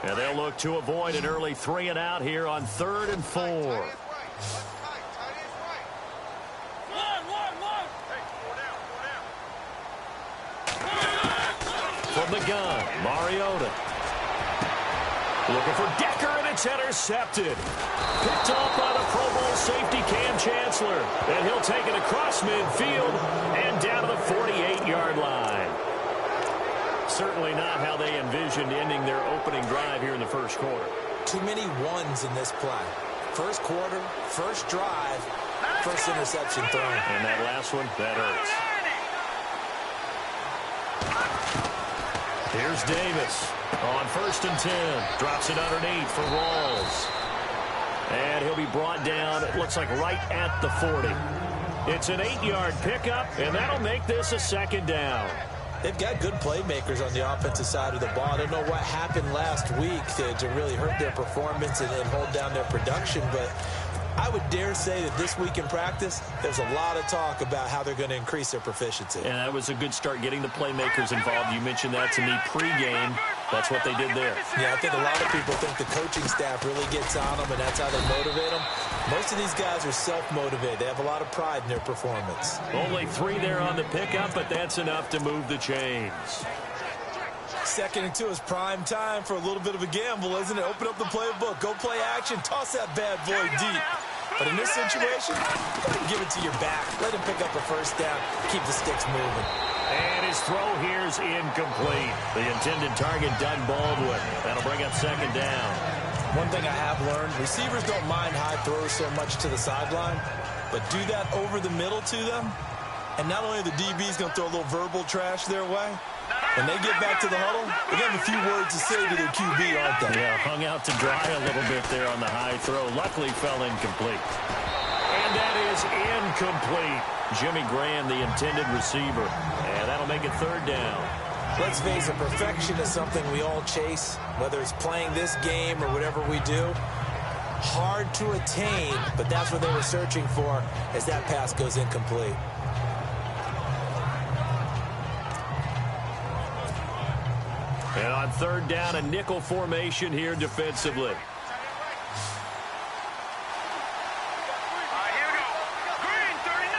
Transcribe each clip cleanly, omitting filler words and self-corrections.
And they'll look to avoid an early 3-and-out here on 3rd and 4. From the gun, Mariota. Looking for Decker, and it's intercepted. Picked off by the Pro Bowl safety Cam Chancellor. And he'll take it across midfield and down to the 48-yard line. Certainly not how they envisioned ending their opening drive here in the first quarter. Too many ones in this play. First quarter, first drive, first interception thrown. And that last one, that hurts. Here's Davis on 1st and 10. Drops it underneath for Rawls. And he'll be brought down, it looks like right at the 40. It's an 8-yard pickup, and that'll make this a 2nd down. They've got good playmakers on the offensive side of the ball. I don't know what happened last week to really hurt their performance and hold down their production, but I would dare say that this week in practice, there's a lot of talk about how they're going to increase their proficiency. And that was a good start getting the playmakers involved. You mentioned that to me pregame. That's what they did there. Yeah, I think a lot of people think the coaching staff really gets on them, and that's how they motivate them. Most of these guys are self-motivated. They have a lot of pride in their performance. Only 3 there on the pickup, but that's enough to move the chains. 2nd and 2 is prime time for a little bit of a gamble, isn't it? Open up the playbook, go play action, toss that bad boy deep. But in this situation, go ahead and give it to your back. Let him pick up a first down, keep the sticks moving. And his throw here is incomplete. The intended target, Doug Baldwin. That'll bring up 2nd down. One thing I have learned, receivers don't mind high throws so much to the sideline, but do that over the middle to them, and not only are the DBs going to throw a little verbal trash their way, when they get back to the huddle, they have a few words to say to their QB, aren't they? Yeah, hung out to dry a little bit there on the high throw. Luckily fell incomplete. And that is incomplete. Jimmy Graham, the intended receiver. And that'll make it 3rd down. Let's face it, perfection is something we all chase, whether it's playing this game or whatever we do. Hard to attain, but that's what they were searching for as that pass goes incomplete. And on 3rd down, a nickel formation here defensively. Here we go. Green 39.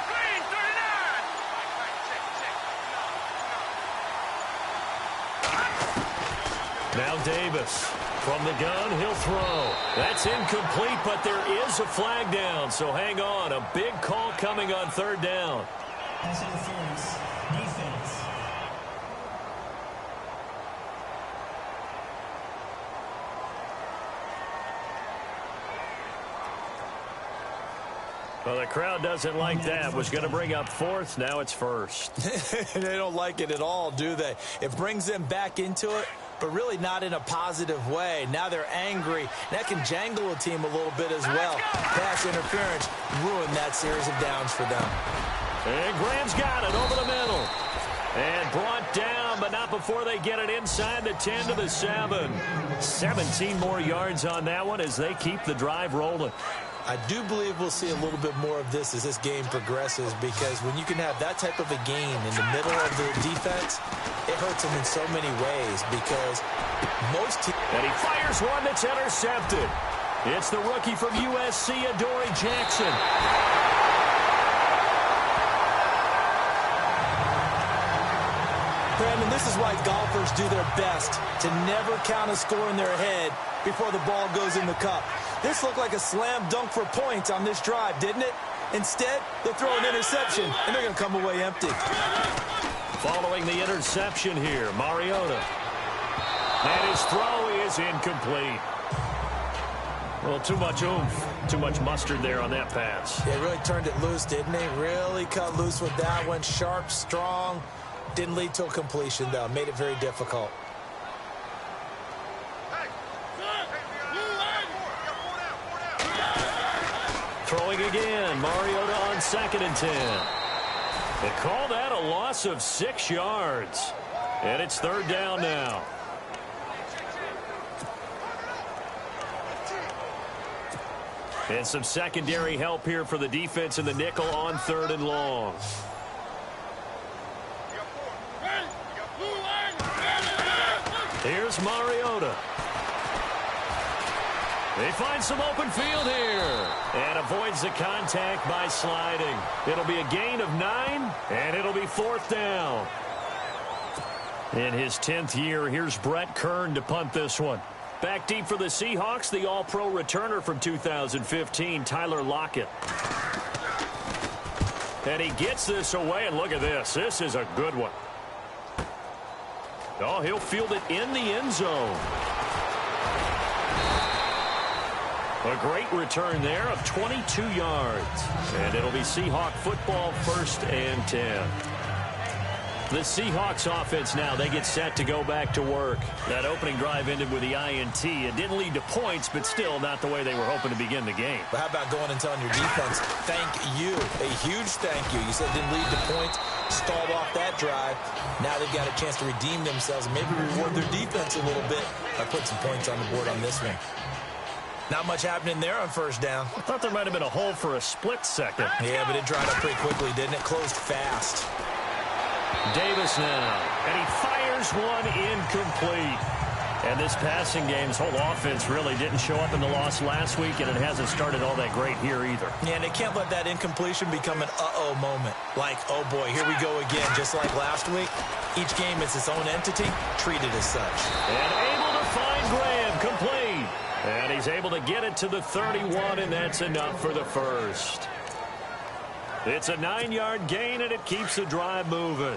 Green 39. Now Davis from the gun, he'll throw. That's incomplete, but there is a flag down, so hang on. A big call coming on 3rd down. Pass interference. Defense. Well, the crowd doesn't like that. Was going to bring up 4th. Now it's 1st. They don't like it at all, do they? It brings them back into it, but really not in a positive way. Now they're angry. That can jangle a team a little bit as well. Pass interference ruined that series of downs for them. And Graham's got it over the middle. And brought down, but not before they get it inside the 10 to the 7. 17 more yards on that one as they keep the drive rolling. I do believe we'll see a little bit more of this as this game progresses, because when you can have that type of a gain in the middle of the defense, it hurts them in so many ways, because most teams... And he fires one that's intercepted. It's the rookie from USC, Adoree Jackson. Brandon, this is why golfers do their best to never count a score in their head before the ball goes in the cup. This looked like a slam dunk for points on this drive, didn't it? Instead, they throw an interception, and they're going to come away empty. Following the interception here, Mariota. And his throw is incomplete. Well, too much oomph, too much mustard there on that pass. They really turned it loose, didn't they? Really cut loose with that one. Sharp, strong. Didn't lead to a completion, though. Made it very difficult. Throwing again, Mariota on 2nd and 10. They call that a loss of 6 yards. And it's 3rd down now. And some secondary help here for the defense in the nickel on 3rd and long. Here's Mariota. They find some open field here and avoids the contact by sliding. It'll be a gain of 9, and it'll be 4th down. In his 10th year, here's Brett Kern to punt this one. Back deep for the Seahawks, the All-Pro returner from 2015, Tyler Lockett. And he gets this away, and look at this. This is a good one. Oh, he'll field it in the end zone. A great return there of 22 yards. And it'll be Seahawk football, 1st and 10. The Seahawks offense now, they get set to go back to work. That opening drive ended with the INT. It didn't lead to points, but still not the way they were hoping to begin the game. But how about going and telling your defense, thank you, a huge thank you. You said it didn't lead to points, stalled off that drive. Now they've got a chance to redeem themselves and maybe reward their defense a little bit by putting some points on the board on this one. Not much happening there on 1st down. I thought there might have been a hole for a split second. Yeah, but it dried up pretty quickly, didn't it? Closed fast. Davis now, and he fires one incomplete. And this passing game's whole offense really didn't show up in the loss last week, and it hasn't started all that great here either. Yeah, and they can't let that incompletion become an uh-oh moment. Like, oh boy, here we go again, just like last week. Each game is its own entity, treated as such. And able to find Graham, complete. And he's able to get it to the 31, and that's enough for the 1st. It's a 9-yard gain, and it keeps the drive moving.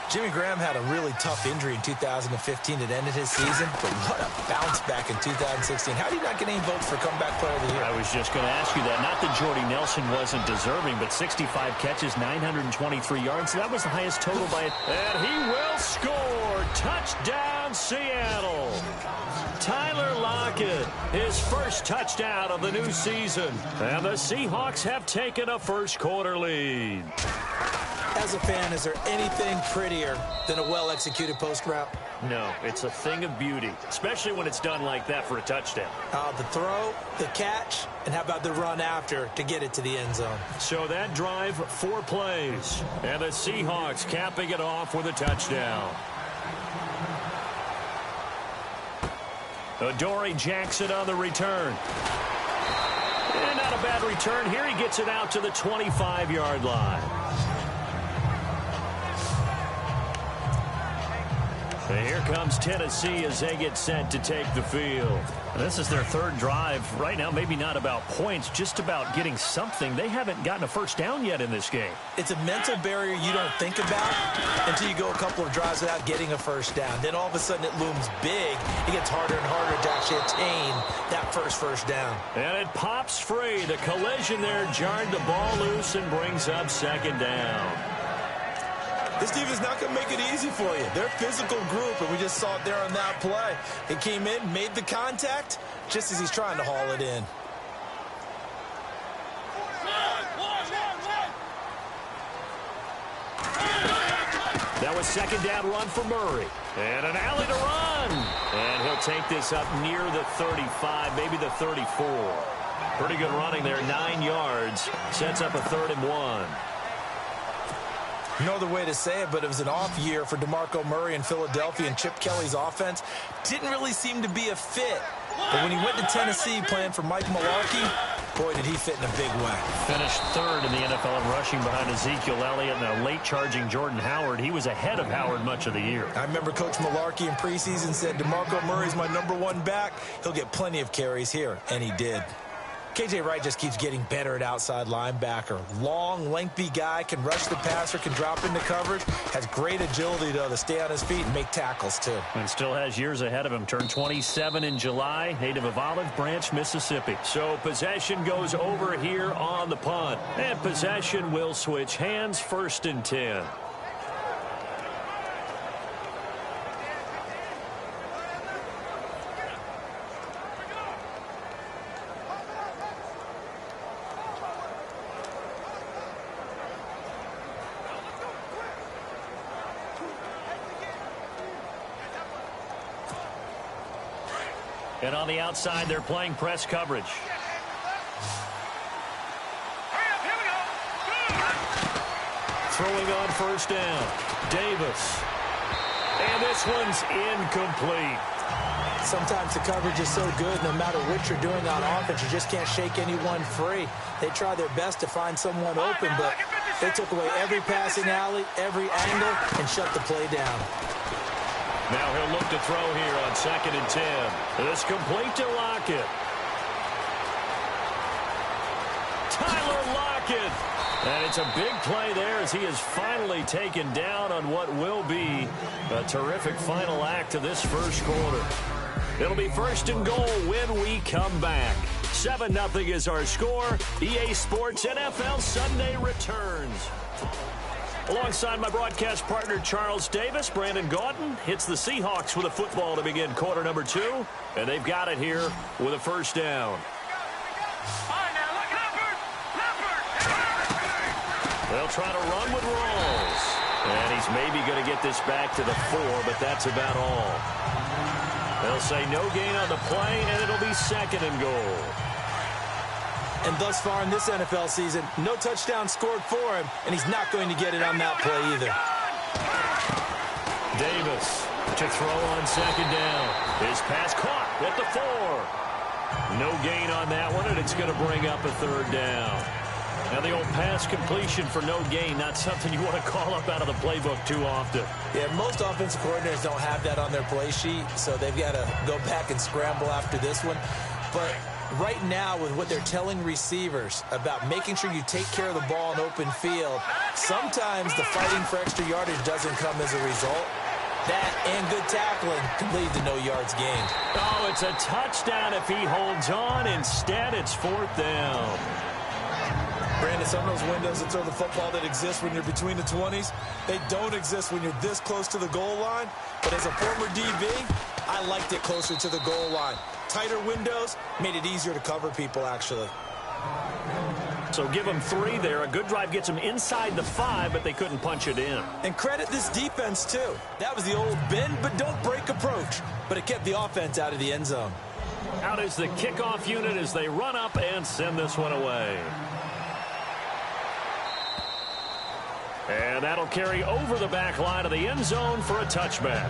Jimmy Graham had a really tough injury in 2015 that ended his season, but what a bounce back in 2016. How did he not get any votes for comeback player of the year? I was just going to ask you that. Not that Jordy Nelson wasn't deserving, but 65 catches, 923 yards. That was the highest total by it. And he will score. Touchdown, Seattle. Tyler Lockett, his first touchdown of the new season. And the Seahawks have taken a first-quarter lead. As a fan, is there anything prettier than a well-executed post route? No, it's a thing of beauty, especially when it's done like that for a touchdown. The throw, the catch, and how about the run after to get it to the end zone? So that drive, 4 plays, and the Seahawks capping it off with a touchdown. Adoree Jackson on the return. And not a bad return here. He gets it out to the 25-yard line. And here comes Tennessee as they get set to take the field. And this is their 3rd drive. Right now, maybe not about points, just about getting something. They haven't gotten a first down yet in this game. It's a mental barrier you don't think about until you go a couple of drives without getting a first down. Then all of a sudden it looms big. It gets harder and harder to actually attain that first down. And it pops free. The collision there jarred the ball loose and brings up 2nd down. This defense not going to make it easy for you. They're a physical group, and we just saw it there on that play. It came in, made the contact, just as he's trying to haul it in. That was 2nd down run for Murray. And an alley to run. And he'll take this up near the 35, maybe the 34. Pretty good running there, 9 yards. Sets up a 3rd and 1. No other way to say it, but it was an off year for DeMarco Murray in Philadelphia, and Chip Kelly's offense didn't really seem to be a fit. But when he went to Tennessee playing for Mike Mularkey, boy, did he fit in a big way. Finished 3rd in the NFL in rushing behind Ezekiel Elliott and a late-charging Jordan Howard. He was ahead of Howard much of the year. I remember Coach Mularkey in preseason said, DeMarco Murray's my #1 back. He'll get plenty of carries here, and he did. KJ Wright just keeps getting better at outside linebacker. Long, lengthy guy, can rush the passer, can drop into coverage, has great agility, though, to stay on his feet and make tackles, too. And still has years ahead of him. Turned 27 in July, native of Olive Branch, Mississippi. So possession goes over here on the punt. And possession will switch hands, 1st and 10. And on the outside, they're playing press coverage. Throwing on 1st down, Davis. And this one's incomplete. Sometimes the coverage is so good, no matter what you're doing on offense, you just can't shake anyone free. They try their best to find someone open, but they took away every passing alley, every angle, and shut the play down. Now he'll look to throw here on 2nd and 10. This complete to Lockett. Tyler Lockett. And it's a big play there as he is finally taken down on what will be a terrific final act of this first quarter. It'll be 1st and goal when we come back. 7-0 is our score. EA Sports NFL Sunday returns. Alongside my broadcast partner Charles Davis, Brandon Gaudin hits the Seahawks with a football to begin quarter number 2. And they've got it here with a first down. They'll try to run with Rawls. And he's maybe going to get this back to the 4, but that's about all. They'll say no gain on the play, and it'll be 2nd and goal. And thus far in this NFL season, no touchdown scored for him, and he's not going to get it on that play either. Davis to throw on 2nd down. His pass caught at the 4. No gain on that one, and it's going to bring up a 3rd down. Now the old pass completion for no gain, not something you want to call up out of the playbook too often. Yeah, most offensive coordinators don't have that on their play sheet, so they've got to go back and scramble after this one. But right now, with what they're telling receivers about making sure you take care of the ball in open field, sometimes the fighting for extra yardage doesn't come as a result. That and good tackling can lead to no yards gained. Oh, it's a touchdown if he holds on. Instead, it's 4th down. Brandon, some of those windows that throw the football that exist when you're between the 20s, they don't exist when you're this close to the goal line. But as a former DB, I liked it closer to the goal line. Tighter windows made it easier to cover people, actually. So give them 3 there. A good drive gets them inside the 5, but they couldn't punch it in. And credit this defense, too. That was the old bend but don't break approach. But it kept the offense out of the end zone. Out is the kickoff unit as they run up and send this one away. And that'll carry over the back line of the end zone for a touchback.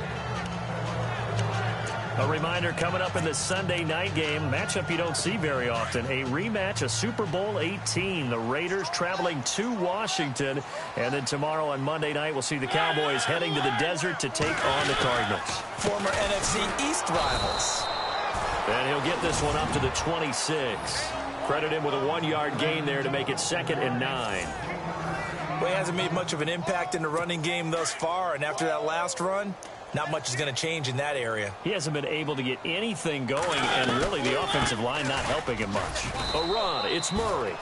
A reminder coming up in the Sunday night game, matchup you don't see very often, a rematch of Super Bowl 18. The Raiders traveling to Washington. And then tomorrow on Monday night, we'll see the Cowboys heading to the desert to take on the Cardinals. Former NFC East rivals. And he'll get this one up to the 26. Credit him with a 1-yard gain there to make it 2nd and 9. Well, he hasn't made much of an impact in the running game thus far, and after that last run, not much is going to change in that area. He hasn't been able to get anything going, and really the offensive line not helping him much. A run, it's Murray.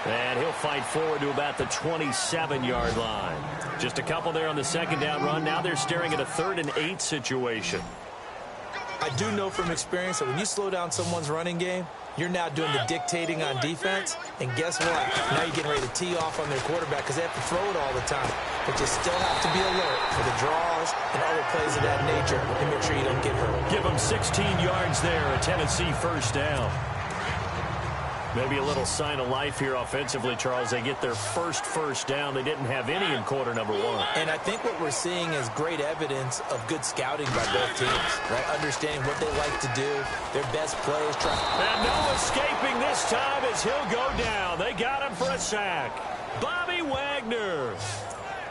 And he'll fight forward to about the 27-yard line. Just a couple there on the 2nd down run. Now they're staring at a 3rd and 8 situation. I do know from experience that when you slow down someone's running game, you're now doing the dictating on defense. And guess what? Now you're getting ready to tee off on their quarterback because they have to throw it all the time. But you still have to be alert for the draws and other plays of that nature and make sure you don't get hurt. Give them 16 yards there, a Tennessee 1st down. Maybe a little sign of life here offensively, Charles. They get their first down. They didn't have any in quarter number 1. And I think what we're seeing is great evidence of good scouting by both teams, right? Understanding what they like to do, their best plays. And no escaping this time as he'll go down. They got him for a sack. Bobby Wagner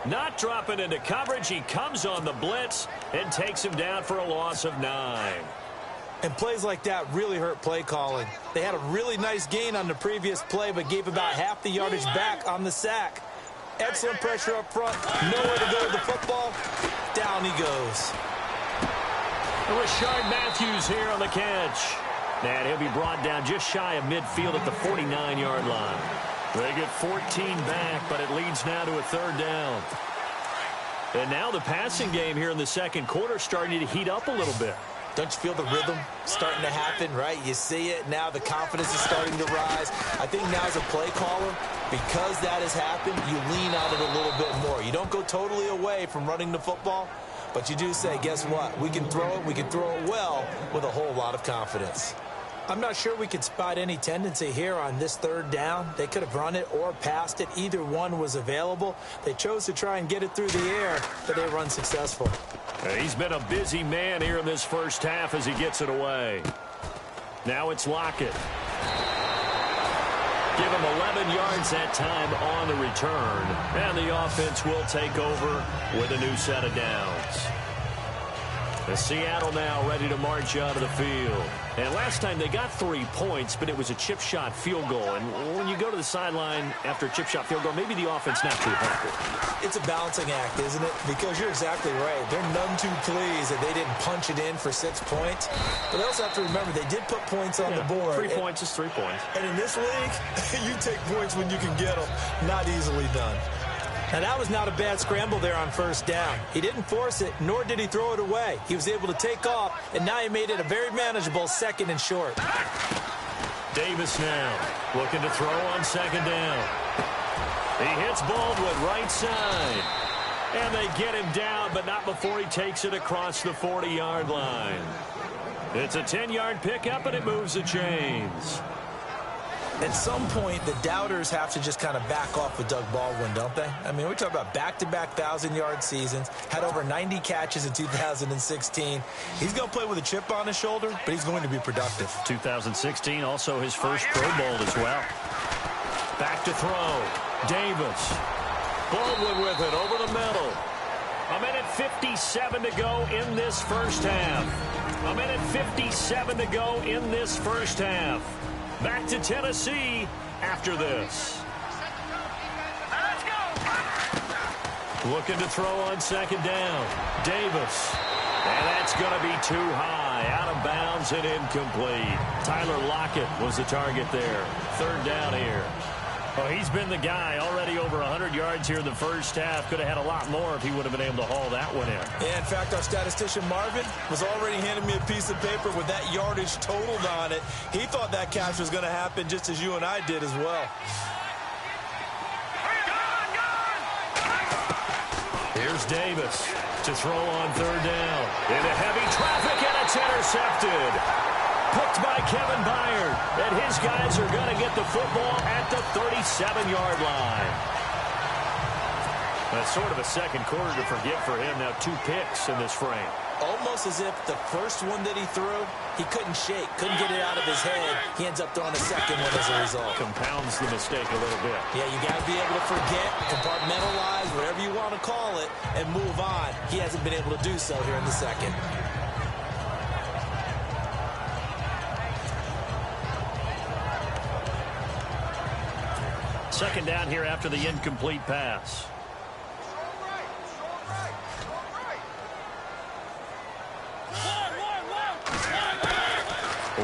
not dropping into coverage. He comes on the blitz and takes him down for a loss of 9. And plays like that really hurt play calling. They had a really nice gain on the previous play, but gave about half the yardage back on the sack. Excellent pressure up front. Nowhere to go with the football. Down he goes. Rashard Matthews here on the catch. And he'll be brought down just shy of midfield at the 49-yard line. They get 14 back, but it leads now to a 3rd down. And now the passing game here in the 2nd quarter starting to heat up a little bit. Don't you feel the rhythm starting to happen, right? You see it now. The confidence is starting to rise. I think now as a play caller, because that has happened, you lean on it a little bit more. You don't go totally away from running the football, but you do say, guess what? We can throw it. We can throw it well with a whole lot of confidence. I'm not sure we could spot any tendency here on this 3rd down. They could have run it or passed it. Either one was available. They chose to try and get it through the air, but they were unsuccessful. He's been a busy man here in this first half as he gets it away. Now it's Lockett. Give him 11 yards that time on the return. And the offense will take over with a new set of downs. The Seattle now ready to march out of the field. And last time they got 3 points, but it was a chip shot field goal. And when you go to the sideline after a chip shot field goal, maybe the offense not too happy. It's a balancing act, isn't it? Because you're exactly right. They're none too pleased that they didn't punch it in for 6 points. But they also have to remember they did put points on the board. 3 points is 3 points. And in this league, you take points when you can get them. Not easily done. Now, that was not a bad scramble there on first down. He didn't force it, nor did he throw it away. He was able to take off, and now he made it a very manageable 2nd and short. Davis now looking to throw on 2nd down. He hits Baldwin right side. And they get him down, but not before he takes it across the 40-yard line. It's a 10-yard pickup, and it moves the chains. At some point, the doubters have to just kind of back off with Doug Baldwin, don't they? I mean, we're talking about back-to-back 1,000-yard seasons, had over 90 catches in 2016. He's going to play with a chip on his shoulder, but he's going to be productive. 2016, also his first Pro Bowl as well. Back to throw. Davis. Baldwin with it over the middle. A minute 57 to go in this first half. A minute 57 to go in this first half. Back to Tennessee after this. Let's go. Looking to throw on 2nd down. Davis. And that's going to be too high. Out of bounds and incomplete. Tyler Lockett was the target there. 3rd down here. Well, he's been the guy already over 100 yards here in the first half. Could have had a lot more if he would have been able to haul that one in. Yeah, in fact, our statistician Marvin was already handing me a piece of paper with that yardage totaled on it. He thought that catch was going to happen just as you and I did as well. Here's Davis to throw on 3rd down. Into heavy traffic, and it's intercepted. Picked by Kevin Byard, and his guys are going to get the football at the 37-yard line. That's sort of a second quarter to forget for him. Now 2 picks in this frame. Almost as if the first one that he threw, he couldn't shake, couldn't get it out of his head. He ends up throwing a second one as a result. Compounds the mistake a little bit. Yeah, you got to be able to forget, compartmentalize, whatever you want to call it, and move on. He hasn't been able to do so here in the second. Second down here after the incomplete pass.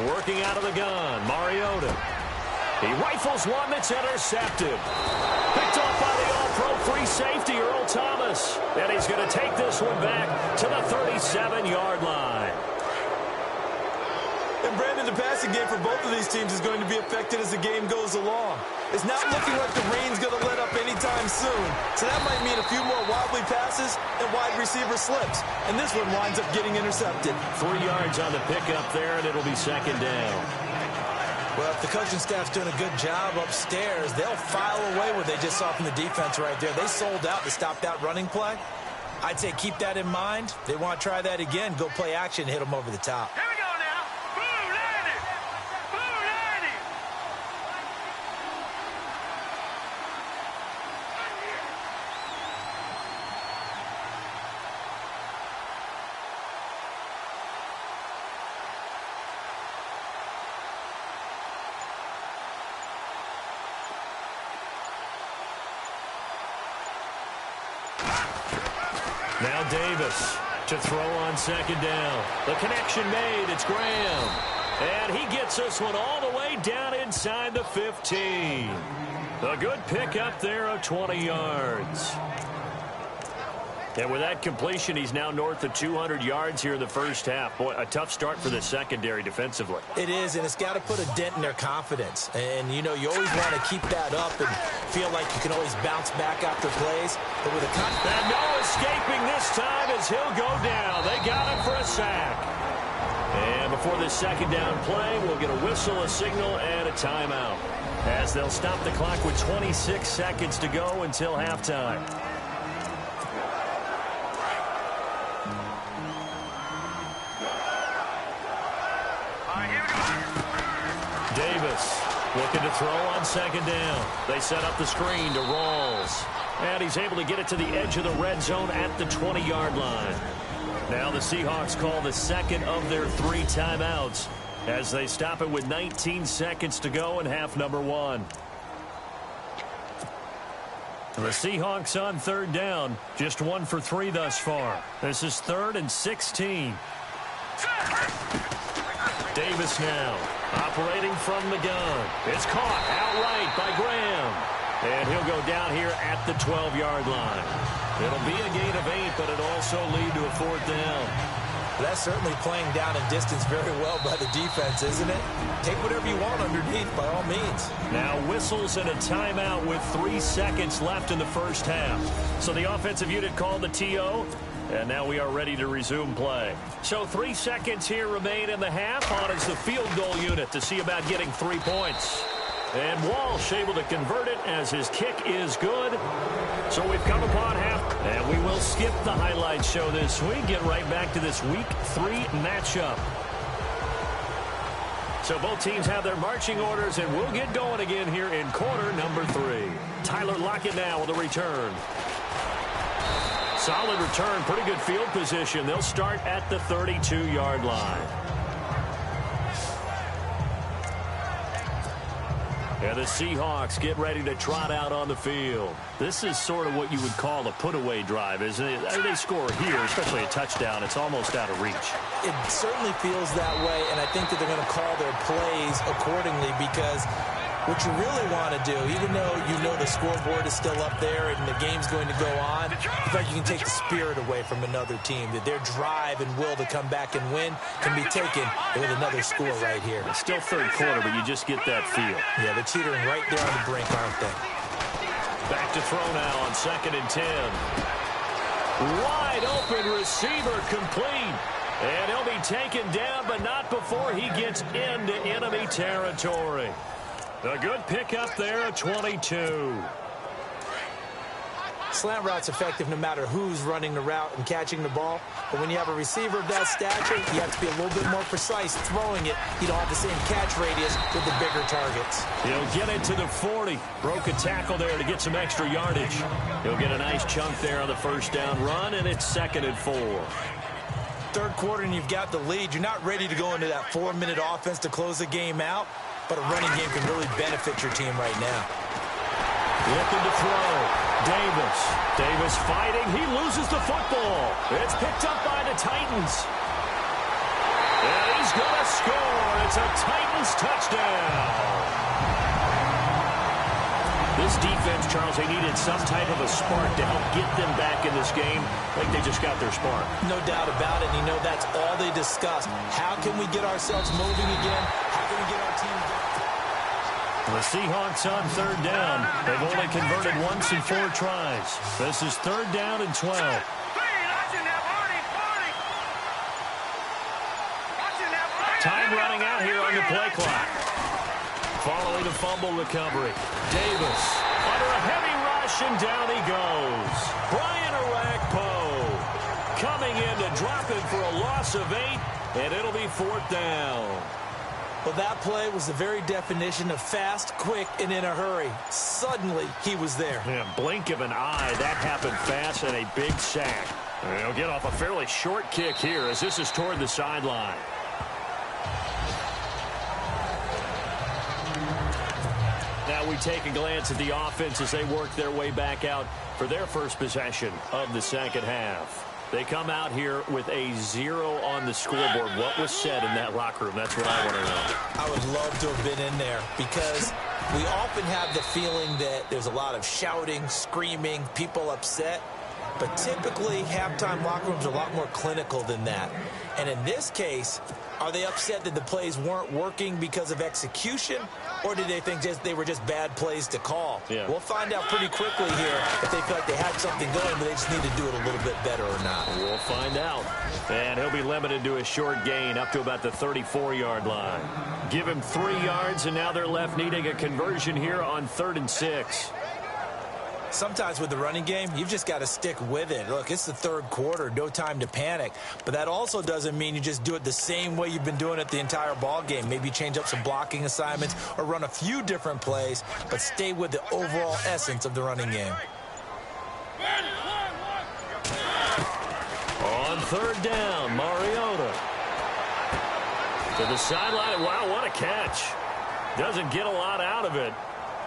Working out of the gun, Mariota. He rifles one that's intercepted. Picked off by the all-pro free safety, Earl Thomas. And he's going to take this one back to the 37-yard line. And Brandon, the passing game for both of these teams is going to be affected as the game goes along. It's not looking like the rain's going to let up anytime soon. So that might mean a few more wobbly passes and wide receiver slips. And this one winds up getting intercepted. 3 yards on the pickup there, and it'll be 2nd down. Well, if the coaching staff's doing a good job upstairs, they'll file away what they just saw from the defense right there. They sold out to stop that running play. I'd say keep that in mind. They want to try that again, go play action, hit them over the top. Here we go now. Blue 90. Blue 90. Now Davis to throw on 2nd down. The connection made. It's Graham. And he gets this one all the way down inside the 15. A good pickup there of 20 yards. And with that completion, he's now north of 200 yards here in the first half. Boy, a tough start for the secondary defensively. It is, and it's got to put a dent in their confidence. And, you know, you always want to keep that up and feel like you can always bounce back after plays. But with a and no escaping this time as he'll go down. They got him for a sack. And before this 2nd down play, we'll get a whistle, a signal, and a timeout. As they'll stop the clock with 26 seconds to go until halftime. Davis looking to throw on second down. They set up the screen to Rawls. And he's able to get it to the edge of the red zone at the 20-yard line. Now the Seahawks call the second of their 3 timeouts as they stop it with 19 seconds to go in half number 1. The Seahawks on third down, just 1 for 3 thus far. This is 3rd and 16. Davis now operating from the gun. It's caught outright by Graham. And he'll go down here at the 12-yard line. It'll be a gain of 8, but it'll also lead to a 4th down. That's certainly playing down in distance very well by the defense, isn't it? Take whatever you want underneath, by all means. Now whistles and a timeout with 3 seconds left in the first half. So the offensive unit called the TO, and now we are ready to resume play. So 3 seconds here remain in the half. On is the field goal unit to see about getting 3 points. And Walsh able to convert it as his kick is good. So we've come upon half, and we will skip the highlight show this week. Get right back to this Week 3 matchup. So both teams have their marching orders, and we'll get going again here in quarter number 3. Tyler Lockett now with a return. Solid return, pretty good field position. They'll start at the 32-yard line. And the Seahawks get ready to trot out on the field. This is sort of what you would call a put-away drive, isn't it? I mean, they score here, especially a touchdown. It's almost out of reach. It certainly feels that way, and I think that they're going to call their plays accordingly because what you really want to do, even though you know the scoreboard is still up there and the game's going to go on, you feel like you can take the spirit away from another team, that their drive and will to come back and win can be taken with another score right here. It's still third quarter, but you just get that feel. Yeah, they're teetering right there on the brink, aren't they? Back to throw now on 2nd and 10. Wide open receiver complete. And he'll be taken down, but not before he gets into enemy territory. A good pickup there at 22. Slant route's effective no matter who's running the route and catching the ball. But when you have a receiver of that stature, you have to be a little bit more precise throwing it. You don't have the same catch radius with the bigger targets. He'll get it to the 40. Broke a tackle there to get some extra yardage. He'll get a nice chunk there on the first down run, and it's 2nd and 4. Third quarter and you've got the lead. You're not ready to go into that 4-minute offense to close the game out. But a running game can really benefit your team right now. Looking to throw. Davis fighting. He loses the football. It's picked up by the Titans. And he's going to score. It's a Titans touchdown. This defense, Charles, they needed some type of a spark to help get them back in this game. Like they just got their spark. No doubt about it. And you know that's all they discussed. How can we get ourselves moving again? How can we get our team going? The Seahawks on third down. They've only converted once in 4 tries. This is 3rd down and 12. Time running out here on the play clock. Following a fumble recovery. Davis under a heavy rush, and down he goes. Brian Orakpo coming in to drop him for a loss of 8, and it'll be 4th down. Well, that play was the very definition of fast, quick, and in a hurry. Suddenly, he was there. Yeah, blink of an eye. That happened fast, and a big sack. And he'll get off a fairly short kick here as this is toward the sideline. Now we take a glance at the offense as they work their way back out for their first possession of the second half. They come out here with a 0 on the scoreboard. What was said in that locker room? That's what I want to know. I would love to have been in there because we often have the feeling that there's a lot of shouting, screaming, people upset. But typically, halftime locker rooms are a lot more clinical than that. And in this case, are they upset that the plays weren't working because of execution? Or did they think they were just bad plays to call? Yeah. We'll find out pretty quickly here if they feel like they had something going, but they just need to do it a little bit better or not. We'll find out. And he'll be limited to a short gain up to about the 34-yard line. Give him 3 yards, and now they're left needing a conversion here on 3rd and 6. Sometimes with the running game, you've just got to stick with it. Look, it's the third quarter, no time to panic. But that also doesn't mean you just do it the same way you've been doing it the entire ball game. Maybe change up some blocking assignments or run a few different plays, but stay with the overall essence of the running game. On third down, Mariota. To the sideline. Wow, what a catch. Doesn't get a lot out of it,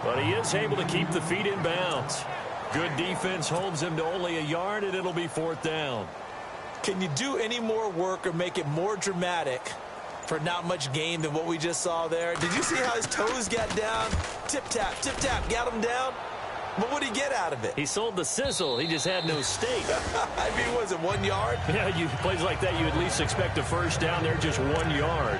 but he is able to keep the feet in bounds. Good defense holds him to only a yard, and it'll be fourth down. Can you do any more work or make it more dramatic for not much gain than what we just saw there? Did you see how his toes got down? Tip-tap, got him down. But what did he get out of it? He sold the sizzle. He just had no steak. I mean, was it 1 yard? Yeah, plays like that, you at least expect a first down. They're just 1 yard.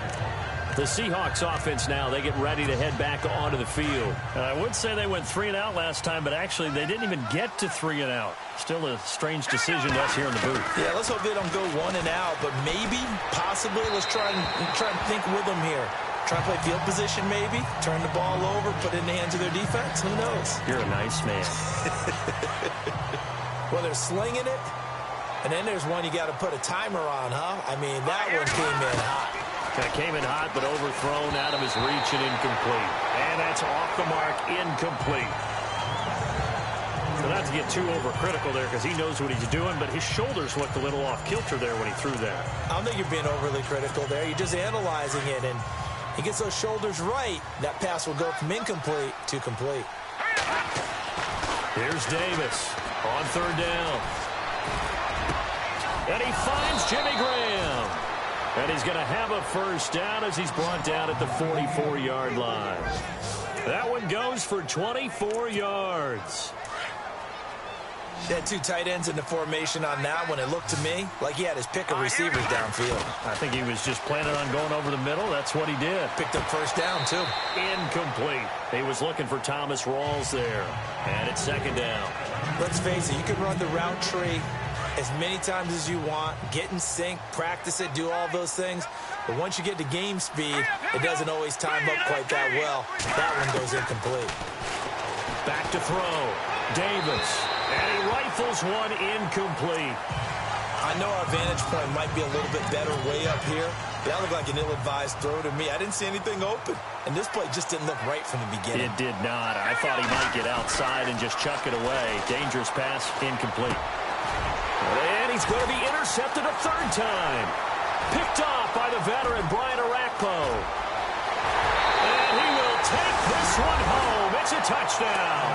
The Seahawks offense now, they get ready to head back onto the field. I would say they went 3 and out last time, but actually they didn't even get to 3 and out. Still a strange decision to us here in the booth. Yeah, let's hope they don't go 1 and out, but maybe, possibly, let's try and think with them here. Try and play field position maybe, turn the ball over, put it in the hands of their defense. Who knows? You're a nice man. Well, they're slinging it, and then there's one you got to put a timer on, huh? I mean, that one came in hot. Came in hot, but overthrown, out of his reach, and incomplete. And that's off the mark, incomplete. So not to get too overcritical there because he knows what he's doing, but his shoulders looked a little off kilter there when he threw that. I don't think you're being overly critical there. You're just analyzing it, and he gets those shoulders right. That pass will go from incomplete to complete. Here's Davis on third down. And he finds Jimmy Graham. And he's going to have a first down as he's brought down at the 44-yard line. That one goes for 24 yards. They had 2 tight ends in the formation on that one. It looked to me like he had his pick of receivers downfield. I think he was just planning on going over the middle. That's what he did. Picked up first down, too. Incomplete. He was looking for Thomas Rawls there. And it's second down. Let's face it, you can run the route tree as many times as you want, get in sync, practice it, do all those things. But once you get to game speed, it doesn't always time up quite that well. That one goes incomplete. Back to throw. Davis. And he rifles one incomplete. I know our vantage point might be a little bit better way up here. That looked like an ill-advised throw to me. I didn't see anything open. And this play just didn't look right from the beginning. It did not. I thought he might get outside and just chuck it away. Dangerous pass, incomplete. And he's going to be intercepted a third time. Picked off by the veteran, Brian Arakpo. And he will take this one home. It's a touchdown.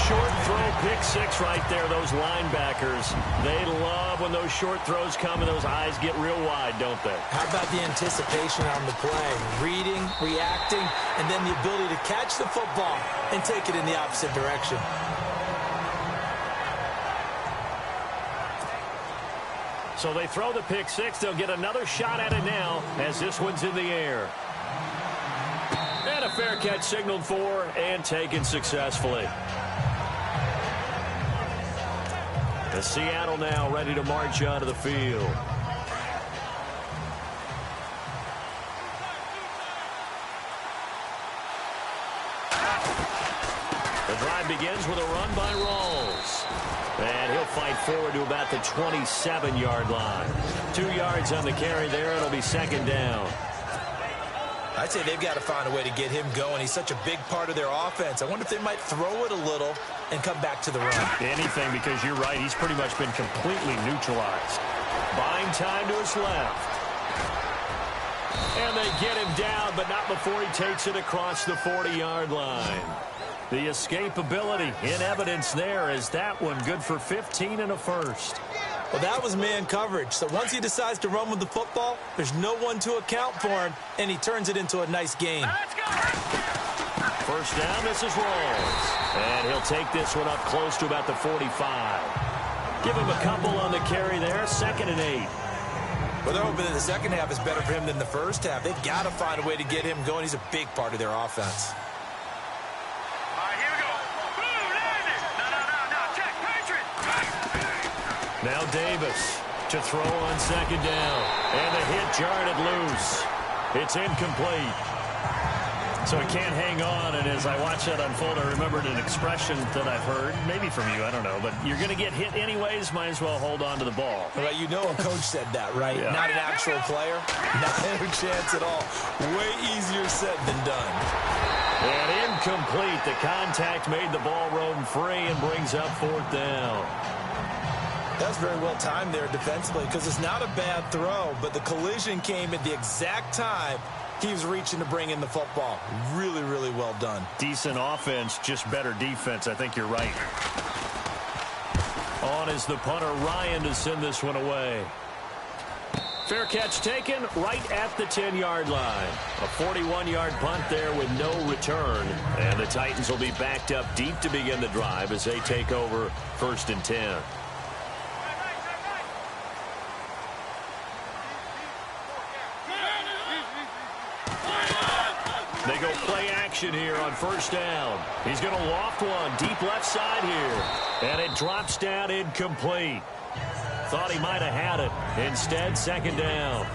Short throw, pick six right there. Those linebackers, they love when those short throws come and those eyes get real wide, don't they? How about the anticipation on the play? Reading, reacting, and then the ability to catch the football and take it in the opposite direction. So they throw the pick six. They'll get another shot at it now as this one's in the air. And a fair catch signaled for and taken successfully. The Seattle now ready to march onto the field. The drive begins with a run by Rawls. And he'll fight forward to about the 27-yard line. 2 yards on the carry there. It'll be second down. I'd say they've got to find a way to get him going. He's such a big part of their offense. I wonder if they might throw it a little and come back to the run. Anything, because you're right. He's pretty much been completely neutralized. Buying time to his left. And they get him down, but not before he takes it across the 40-yard line. The escapability in evidence there as that one good for 15 and a first. Well, that was man coverage. So once he decides to run with the football, there's no one to account for him, and he turns it into a nice gain. First down, this is Rawls. And he'll take this one up close to about the 45. Give him a couple on the carry there, 2nd and 8. Well, they're hoping that the second half is better for him than the first half. They've got to find a way to get him going. He's a big part of their offense. Now Davis to throw on second down. And the hit jarred it loose. It's incomplete. So he can't hang on, and as I watch that unfold, I remembered an expression that I've heard, maybe from you, I don't know, but you're going to get hit anyways, might as well hold on to the ball. Well, you know a coach said that, right? Yeah. Not an actual player. Not a chance at all. Way easier said than done. And incomplete. The contact made the ball roam free and brings up 4th down. That's very well timed there defensively because it's not a bad throw, but the collision came at the exact time he was reaching to bring in the football. Really, really well done. Decent offense, just better defense. I think you're right. On is the punter, Ryan, to send this one away. Fair catch taken right at the 10-yard line. A 41-yard punt there with no return. And the Titans will be backed up deep to begin the drive as they take over 1st and 10. They go play action here on 1st down. He's going to loft one deep left side here. And it drops down incomplete. Thought he might have had it. Instead, 2nd down.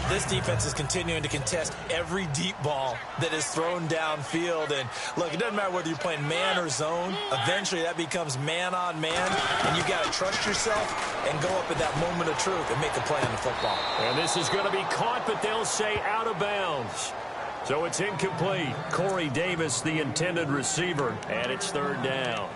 This defense is continuing to contest every deep ball that is thrown downfield. And, look, it doesn't matter whether you're playing man or zone. Eventually, that becomes man-on-man. And you got to trust yourself and go up at that moment of truth and make a play on the football. And this is going to be caught, but they'll say out of bounds. So it's incomplete. Corey Davis, the intended receiver, and it's 3rd down.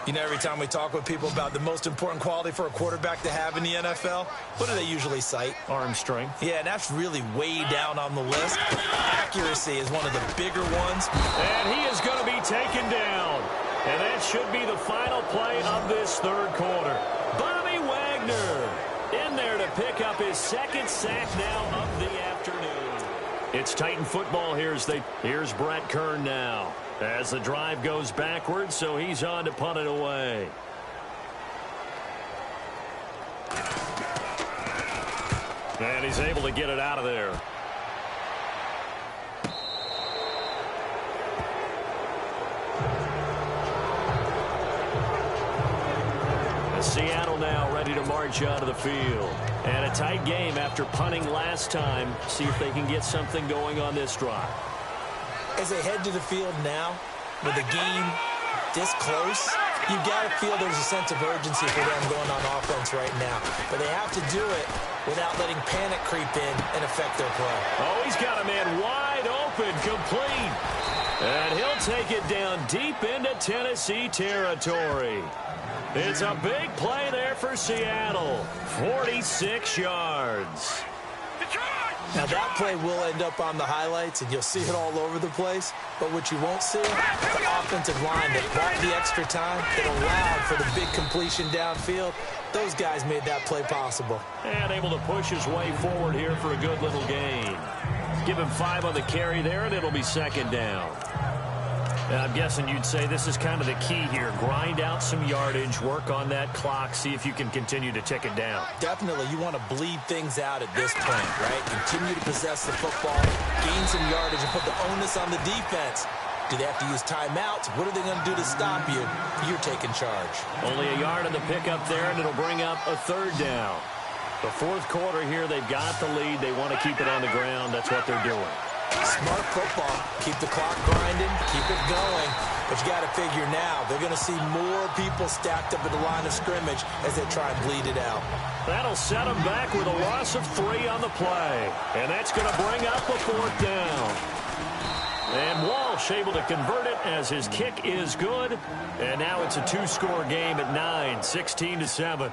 You know, every time we talk with people about the most important quality for a quarterback to have in the NFL, what do they usually cite? Arm strength. Yeah, and that's really way down on the list. Accuracy is one of the bigger ones. And he is going to be taken down. And that should be the final play of this 3rd quarter. Bobby Wagner in there to pick up his 2nd sack now of the afternoon. It's Titan football. Here's Brett Kern now as the drive goes backwards, so he's on to punt it away. And he's able to get it out of there. Seattle now ready to march out of the field. And a tight game after punting last time. See if they can get something going on this drive. As they head to the field now, with the game this close, you got to feel there's a sense of urgency for them going on offense right now. But they have to do it without letting panic creep in and affect their play. Oh, he's got a man wide open, complete. And he'll take it down deep into Tennessee territory. It's a big play there for Seattle. 46 yards. Now, that play will end up on the highlights, and you'll see it all over the place. But what you won't see, the offensive line that bought the extra time, that allowed for the big completion downfield. Those guys made that play possible. And able to push his way forward here for a good little gain. Give him 5 on the carry there, and it'll be 2nd down. And I'm guessing you'd say this is kind of the key here. Grind out some yardage, work on that clock, see if you can continue to tick it down. Definitely, you want to bleed things out at this point, right? Continue to possess the football, gain some yardage, and put the onus on the defense. Do they have to use timeouts? What are they going to do to stop you? You're taking charge. Only a yard on the pickup there, and it'll bring up a 3rd down. The 4th quarter here, they've got the lead. They want to keep it on the ground. That's what they're doing. Smart football. Keep the clock grinding. Keep it going. But you got to figure now, they're going to see more people stacked up at the line of scrimmage as they try and bleed it out. That'll set them back with a loss of 3 on the play. And that's going to bring up a 4th down. And Walsh able to convert it as his kick is good. And now it's a 2-score game at 9, 16-7.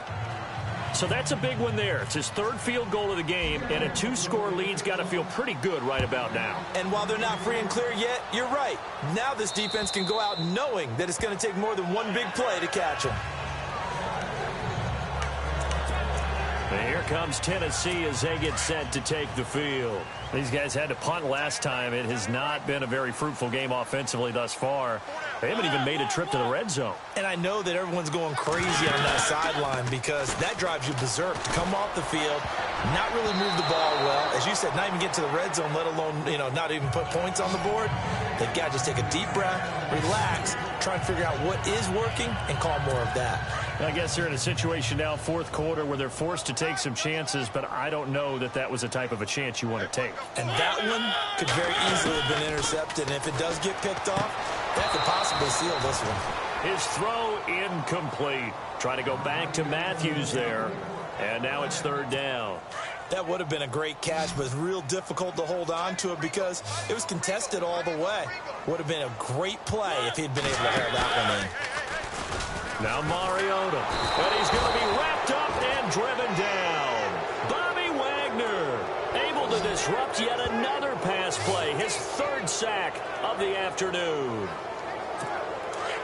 So that's a big one there. It's his 3rd field goal of the game, and a 2-score lead's got to feel pretty good right about now. And while they're not free and clear yet, you're right. Now this defense can go out knowing that it's going to take more than one big play to catch them. And here comes Tennessee as they get set to take the field. These guys had to punt last time. It has not been a very fruitful game offensively thus far. They haven't even made a trip to the red zone. And I know that everyone's going crazy on that sideline because that drives you berserk to come off the field, not really move the ball well. As you said, not even get to the red zone, let alone, not even put points on the board. They've got to just take a deep breath, relax, try and figure out what is working, and call more of that. I guess they're in a situation now, 4th quarter, where they're forced to take some chances, but I don't know that that was the type of a chance you want to take. And that one could very easily have been intercepted. And if it does get picked off, that could possibly seal this one. His throw incomplete. Trying to go back to Matthews there. And now it's third down. That would have been a great catch, but it's real difficult to hold on to it because it was contested all the way. Would have been a great play if he'd been able to hold that one in. Now Mariota. And he's going to be wrapped up and driven down. Bobby Wagner able to disrupt yet another pass play. His third sack of the afternoon.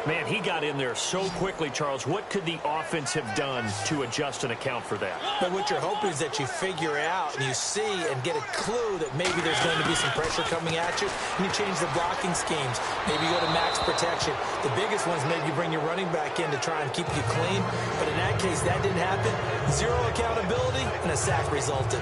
Man, he got in there so quickly, Charles. What could the offense have done to adjust and account for that? But what you're hoping is that you figure out and you see and get a clue that maybe there's going to be some pressure coming at you, and you change the blocking schemes. Maybe you go to max protection. The biggest ones, maybe you bring your running back in to try and keep you clean. But in that case, that didn't happen. Zero accountability, and a sack resulted.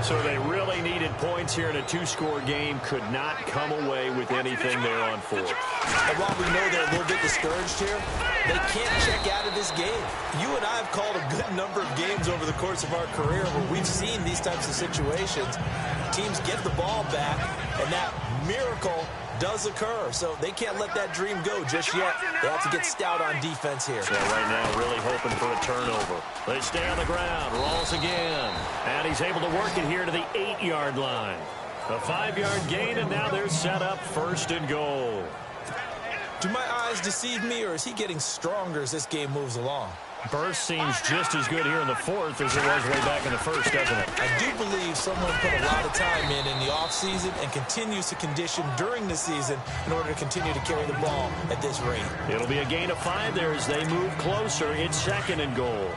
So they really needed points here in a two-score game. Could not come away with anything there on fourth. And while we know they're a little bit discouraged here, they can't check out of this game. You and I have called a good number of games over the course of our career where we've seen these types of situations. Teams get the ball back, and that miracle does occur. So they can't let that dream go just yet. They have to get stout on defense here. So right now, really hoping for a turnover. They stay on the ground. Rolls again. And he's able to work it here to the 8-yard line. A 5-yard gain, and now they're set up first and goal. Do my eyes deceive me, or is he getting stronger as this game moves along? Burst seems just as good here in the fourth as it was way back in the first, doesn't it? I do believe someone put a lot of time in the offseason and continues to condition during the season in order to continue to carry the ball at this rate. It'll be a gain of 5 there as they move closer. It's second and goal.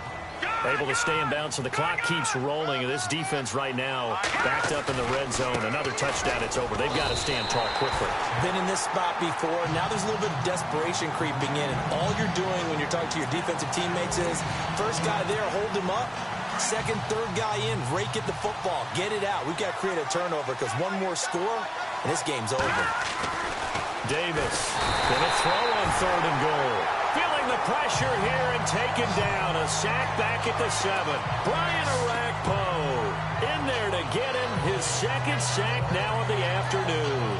Able to stay in bounds, so the clock keeps rolling. And this defense right now backed up in the red zone. Another touchdown, it's over. They've got to stand tall quickly. Been in this spot before. Now there's a little bit of desperation creeping in. And all you're doing when you're talking to your defensive teammates is, first guy there, hold him up. Second, third guy in, rake at the football. Get it out. We've got to create a turnover because one more score, and this game's over. Davis gonna throw on third and goal. Feeling the pressure here and taken down. A sack back at the 7. Brian Orakpo in there to get him his second sack now of the afternoon.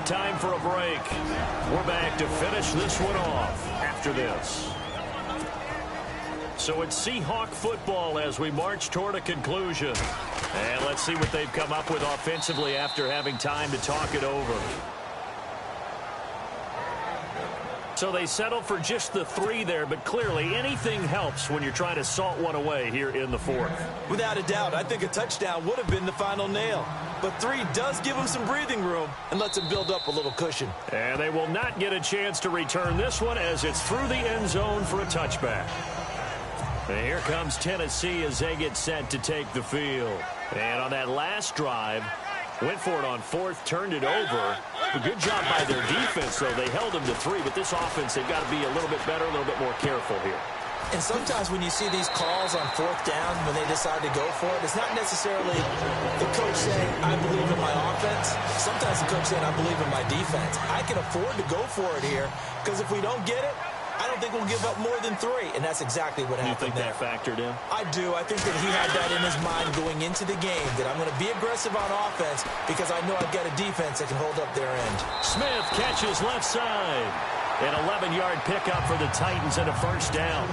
Time for a break. We're back to finish this one off after this. So it's Seahawk football as we march toward a conclusion. And let's see what they've come up with offensively after having time to talk it over. So they settle for just the 3 there, but clearly anything helps when you're trying to salt one away here in the fourth. Without a doubt, I think a touchdown would have been the final nail. But 3 does give them some breathing room and lets them build up a little cushion. And they will not get a chance to return this one as it's through the end zone for a touchback. And here comes Tennessee as they get set to take the field. And on that last drive, went for it on fourth, turned it over. A good job by their defense, though. They held them to 3, but this offense, they've got to be a little bit better, a little bit more careful here. And sometimes when you see these calls on fourth down, when they decide to go for it, it's not necessarily the coach saying, I believe in my offense. Sometimes the coach saying, I believe in my defense. I can afford to go for it here because if we don't get it, I don't think we'll give up more than 3, and that's exactly what happened there. You think that factored in? I do. I think that he had that in his mind going into the game, that I'm going to be aggressive on offense because I know I've got a defense that can hold up their end. Smith catches left side. An 11-yard pickup for the Titans and a first down.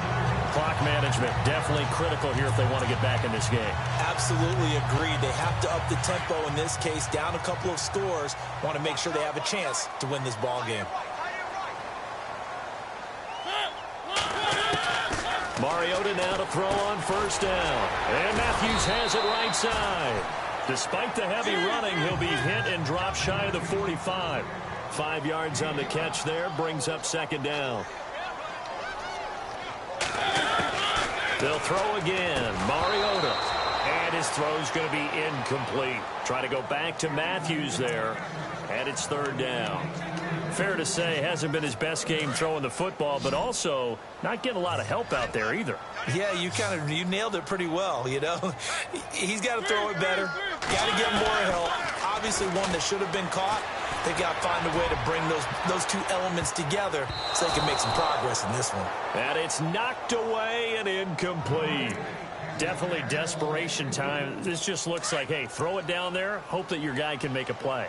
Clock management definitely critical here if they want to get back in this game. Absolutely agreed. They have to up the tempo in this case, down a couple of scores. Want to make sure they have a chance to win this ball game. Mariota now to throw on first down. And Matthews has it right side. Despite the heavy running, he'll be hit and drop shy of the 45. 5 yards on the catch there, brings up second down. They'll throw again. Mariota. And his throw's going to be incomplete. Try to go back to Matthews there. And it's third down. Fair to say, hasn't been his best game throwing the football, but also not getting a lot of help out there either. Yeah, you nailed it pretty well, you know. He's got to throw it better. Got to get more help. Obviously one that should have been caught. They've got to find a way to bring those two elements together so they can make some progress in this one. And it's knocked away and incomplete. Definitely desperation time. This just looks like, hey, throw it down there, hope that your guy can make a play.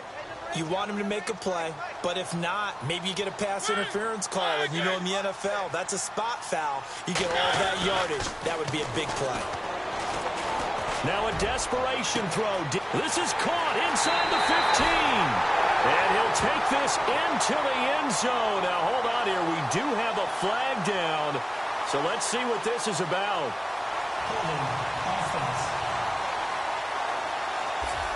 You want him to make a play, but if not, maybe you get a pass interference call. And you know in the NFL, that's a spot foul. You get all of that yardage. That would be a big play. Now a desperation throw. This is caught inside the 15. And he'll take this into the end zone. Now, hold on here. We do have a flag down. So let's see what this is about.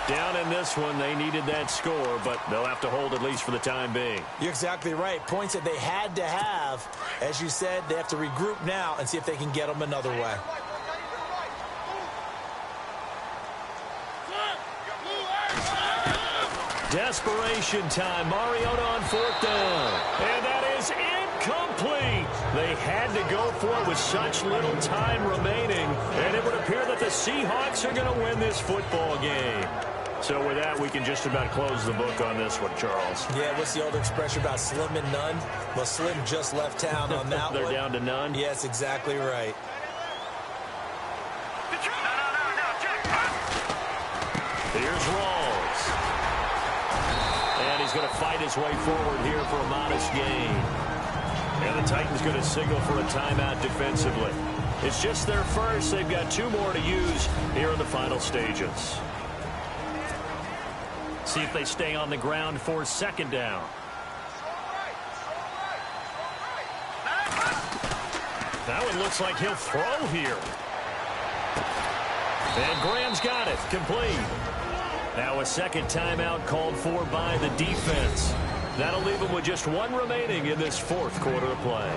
Down in this one, they needed that score, but they'll have to hold at least for the time being. You're exactly right. Points that they had to have. As you said, they have to regroup now and see if they can get them another way. Desperation time. Mariota on 4th down. And that is incomplete. They had to go for it with such little time remaining. And it would appear that the Seahawks are going to win this football game. So with that, we can just about close the book on this one, Charles. Yeah, what's the old expression about slim and none? Well, Slim just left town on that They're one. down to none? Yes, exactly right. Here's Rawls. And he's going to fight his way forward here for a modest gain. And the Titans going to signal for a timeout defensively. It's just their first. They've got 2 more to use here in the final stages. See if they stay on the ground for 2nd down. That one looks like he'll throw here. And Graham's got it. Complete. Now a second timeout called for by the defense. That'll leave them with just 1 remaining in this 4th quarter of play.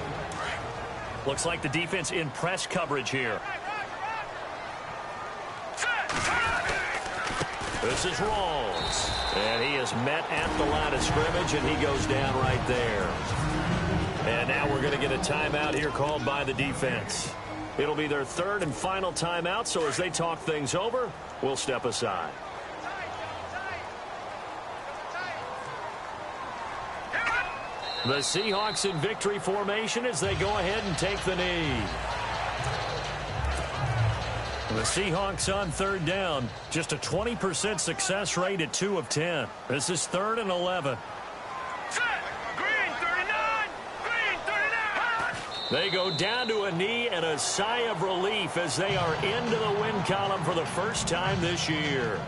Looks like the defense in press coverage here. This is Rawls. And he is met at the line of scrimmage, and he goes down right there. And now we're going to get a timeout here called by the defense. It'll be their 3rd and final timeout, so as they talk things over, we'll step aside. The Seahawks in victory formation as they go ahead and take the knee. The Seahawks on 3rd down. Just a 20% success rate at 2 of 10. This is 3rd and 11. Green 39! Green 39! They go down to a knee and a sigh of relief as they are into the win column for the first time this year.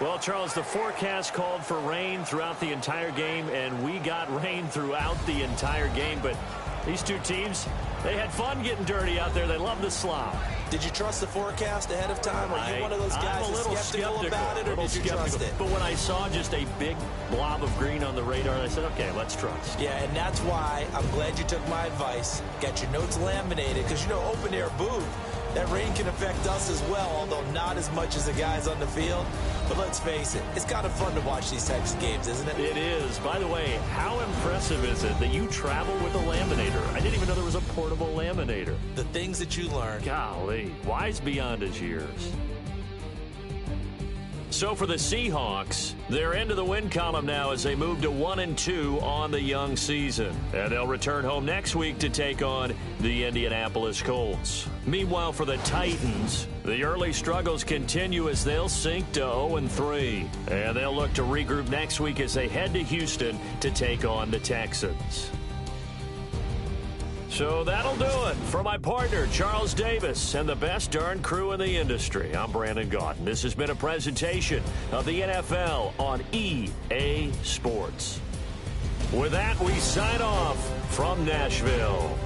Well, Charles, the forecast called for rain throughout the entire game, and we got rain throughout the entire game. But these two teams, they had fun getting dirty out there. They love the slop. Did you trust the forecast ahead of time? Are you one of those guys that's skeptical about it, or did you trust it? But when I saw just a big blob of green on the radar, I said, okay, let's trust. Yeah, and that's why I'm glad you took my advice. Got your notes laminated, because, you know, open-air booth, that rain can affect us as well, although not as much as the guys on the field. But let's face it, it's kind of fun to watch these types of games, isn't it? It is. By the way, how impressive is it that you travel with a laminator? I didn't even know there was a portable laminator. The things that you learn. Golly, wise beyond his years. So for the Seahawks, they're into the win column now as they move to 1-2 on the young season. And they'll return home next week to take on the Indianapolis Colts. Meanwhile, for the Titans, the early struggles continue as they'll sink to 0-3. And they'll look to regroup next week as they head to Houston to take on the Texans. So that'll do it. For my partner, Charles Davis, and the best darn crew in the industry, I'm Brandon Gaudin. This has been a presentation of the NFL on EA Sports. With that, we sign off from Nashville.